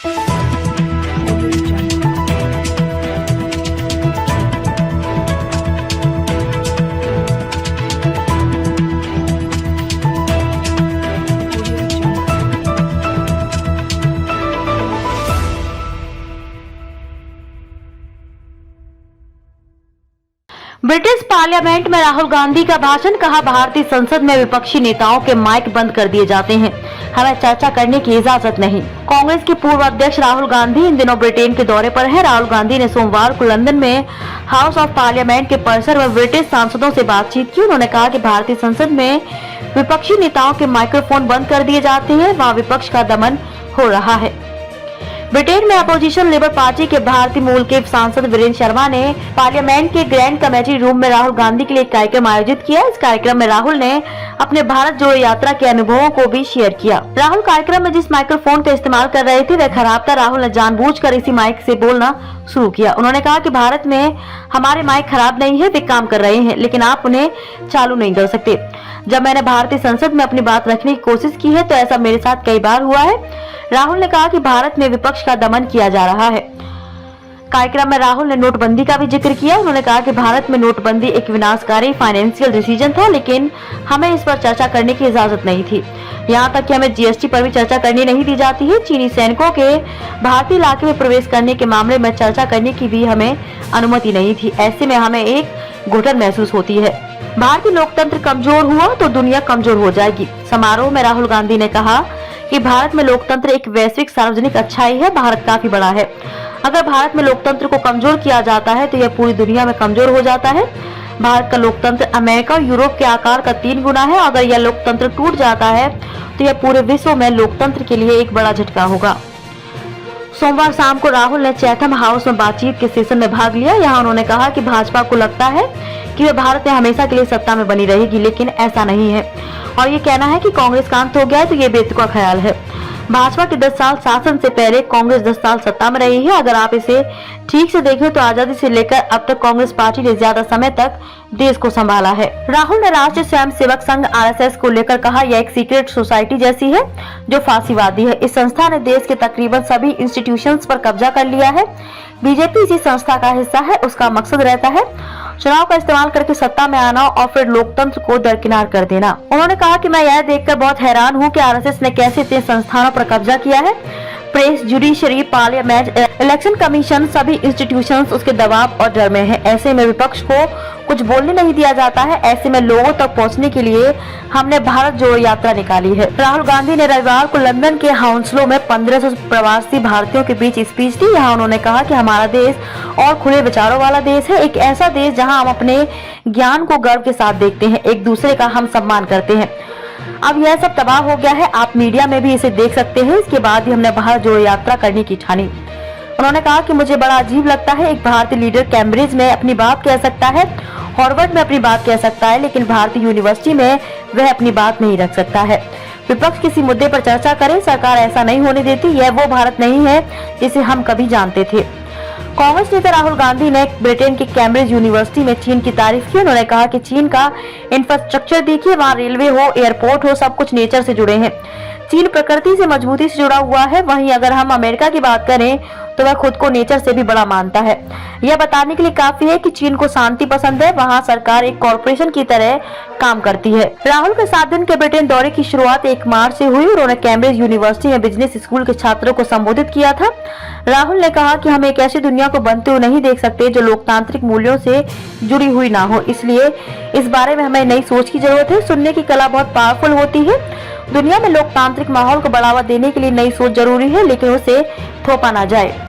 British parliament में राहुल गांधी का भाषण, कहा भारतीय संसद में विपक्षी नेताओं के माइक बंद कर दिए जाते हैं, हमें चर्चा करने की इजाजत नहीं। कांग्रेस के पूर्व अध्यक्ष राहुल गांधी इन दिनों ब्रिटेन के दौरे पर हैं। राहुल गांधी ने सोमवार को लंदन में हाउस ऑफ पार्लियामेंट के परिसर में ब्रिटिश सांसदों से बातचीत की। उन्होंने कहा कि भारतीय संसद में विपक्षी नेताओं के माइक्रोफोन बंद कर दिए जाते हैं, वहाँ विपक्ष का दमन हो रहा है। ब्रिटेन में अपोजिशन लेबर पार्टी के भारतीय मूल के सांसद वीरेंद्र शर्मा ने पार्लियामेंट के ग्रैंड कमेटी रूम में राहुल गांधी के लिए एक कार्यक्रम आयोजित किया। इस कार्यक्रम में राहुल ने अपने भारत जोड़ो यात्रा के अनुभवों को भी शेयर किया। राहुल कार्यक्रम में जिस माइक्रोफोन का इस्तेमाल कर रहे थे वह खराब था। राहुल ने जानबूझकर इसी माइक से बोलना शुरू किया। उन्होंने कहा कि भारत में हमारे माइक खराब नहीं है, वे काम कर रहे हैं, लेकिन आप उन्हें चालू नहीं कर सकते। जब मैंने भारतीय संसद में अपनी बात रखने की कोशिश की है तो ऐसा मेरे साथ कई बार हुआ है। राहुल ने कहा कि भारत में विपक्ष का दमन किया जा रहा है। कार्यक्रम में राहुल ने नोटबंदी का भी जिक्र किया। उन्होंने कहा कि भारत में नोटबंदी एक विनाशकारी फाइनेंशियल डिसीजन था, लेकिन हमें इस पर चर्चा करने की इजाजत नहीं थी। यहाँ तक कि हमें जीएसटी पर भी चर्चा करनी नहीं दी जाती है। चीनी सैनिकों के भारतीय इलाके में प्रवेश करने के मामले में चर्चा करने की भी हमें अनुमति नहीं थी। ऐसे में हमें एक घुटन महसूस होती है। भारतीय लोकतंत्र कमजोर हुआ तो दुनिया कमजोर हो जाएगी। समारोह में राहुल गांधी ने कहा कि भारत में लोकतंत्र एक वैश्विक सार्वजनिक अच्छाई है। भारत काफी बड़ा है। अगर भारत में लोकतंत्र को कमजोर किया जाता है तो यह पूरी दुनिया में कमजोर हो जाता है। भारत का लोकतंत्र अमेरिका और यूरोप के आकार का 3 गुना है। अगर यह लोकतंत्र टूट जाता है तो यह पूरे विश्व में लोकतंत्र के लिए एक बड़ा झटका होगा। सोमवार शाम को राहुल ने चैथम हाउस में बातचीत के सेशन में भाग लिया। यहाँ उन्होंने कहा कि भाजपा को लगता है कि वह भारत में हमेशा के लिए सत्ता में बनी रहेगी, लेकिन ऐसा नहीं है। और ये कहना है कि कांग्रेस का अंत हो गया है तो ये बेतुका ख्याल है। भाजपा के 10 साल शासन से पहले कांग्रेस 10 साल सत्ता में रही है। अगर आप इसे ठीक से देखें तो आजादी से लेकर अब तक कांग्रेस पार्टी ने ज्यादा समय तक देश को संभाला है। राहुल ने राष्ट्रीय स्वयंसेवक संघ RSS को लेकर कहा, यह एक सीक्रेट सोसाइटी जैसी है जो फांसीवादी है। इस संस्था ने देश के तकरीबन सभी इंस्टीट्यूशंस पर कब्जा कर लिया है। बीजेपी इसी संस्था का हिस्सा है। उसका मकसद रहता है चुनाव का इस्तेमाल करके सत्ता में आना और फिर लोकतंत्र को दरकिनार कर देना। उन्होंने कहा कि मैं यह देखकर बहुत हैरान हूं कि RSS ने कैसे इतने संस्थानों पर कब्जा किया है। Press, judiciary, parliament, election commission, सभी इंस्टीट्यूशंस उसके दबाव और डर में है। ऐसे में विपक्ष को कुछ बोलने नहीं दिया जाता है। ऐसे में लोगों तक पहुंचने के लिए हमने भारत जोड़ो यात्रा निकाली है। राहुल गांधी ने रविवार को लंदन के हाउंसलो में 1500 प्रवासी भारतीयों के बीच स्पीच दी। यहाँ उन्होंने कहा कि हमारा देश और खुले विचारों वाला देश है, एक ऐसा देश जहाँ हम अपने ज्ञान को गर्व के साथ देखते हैं, एक दूसरे का हम सम्मान करते हैं। अब यह सब तबाह हो गया है। आप मीडिया में भी इसे देख सकते हैं। इसके बाद ही हमने भारत जोड़ो यात्रा करने की ठानी। उन्होंने कहा कि मुझे बड़ा अजीब लगता है, एक भारतीय लीडर कैम्ब्रिज में अपनी बात कह सकता है, हार्वर्ड में अपनी बात कह सकता है, लेकिन भारतीय यूनिवर्सिटी में वह अपनी बात नहीं रख सकता है। विपक्ष किसी मुद्दे पर चर्चा करे, सरकार ऐसा नहीं होने देती। यह वो भारत नहीं है जिसे हम कभी जानते थे। कांग्रेस नेता राहुल गांधी ने ब्रिटेन की कैम्ब्रिज यूनिवर्सिटी में चीन की तारीफ की। उन्होंने कहा कि चीन का इंफ्रास्ट्रक्चर देखिए, वहाँ रेलवे हो, एयरपोर्ट हो, सब कुछ नेचर से जुड़े हैं। चीन प्रकृति से मजबूती से जुड़ा हुआ है। वहीं अगर हम अमेरिका की बात करें तो वह खुद को नेचर से भी बड़ा मानता है। यह बताने के लिए काफी है कि चीन को शांति पसंद है। वहाँ सरकार एक कॉर्पोरेशन की तरह काम करती है। राहुल के 7 दिन के ब्रिटेन दौरे की शुरुआत 1 मार्च से हुई। उन्होंने कैम्ब्रिज यूनिवर्सिटी में बिजनेस स्कूल के छात्रों को संबोधित किया था। राहुल ने कहा कि हम एक ऐसी दुनिया को बनते हुए नहीं देख सकते जो लोकतांत्रिक मूल्यों से जुड़ी हुई ना हो। इसलिए इस बारे में हमें नई सोच की जरूरत है। सुनने की कला बहुत पावरफुल होती है। दुनिया में लोकतांत्रिक माहौल को बढ़ावा देने के लिए नई सोच जरूरी है, लेकिन उसे थोपा ना जाए।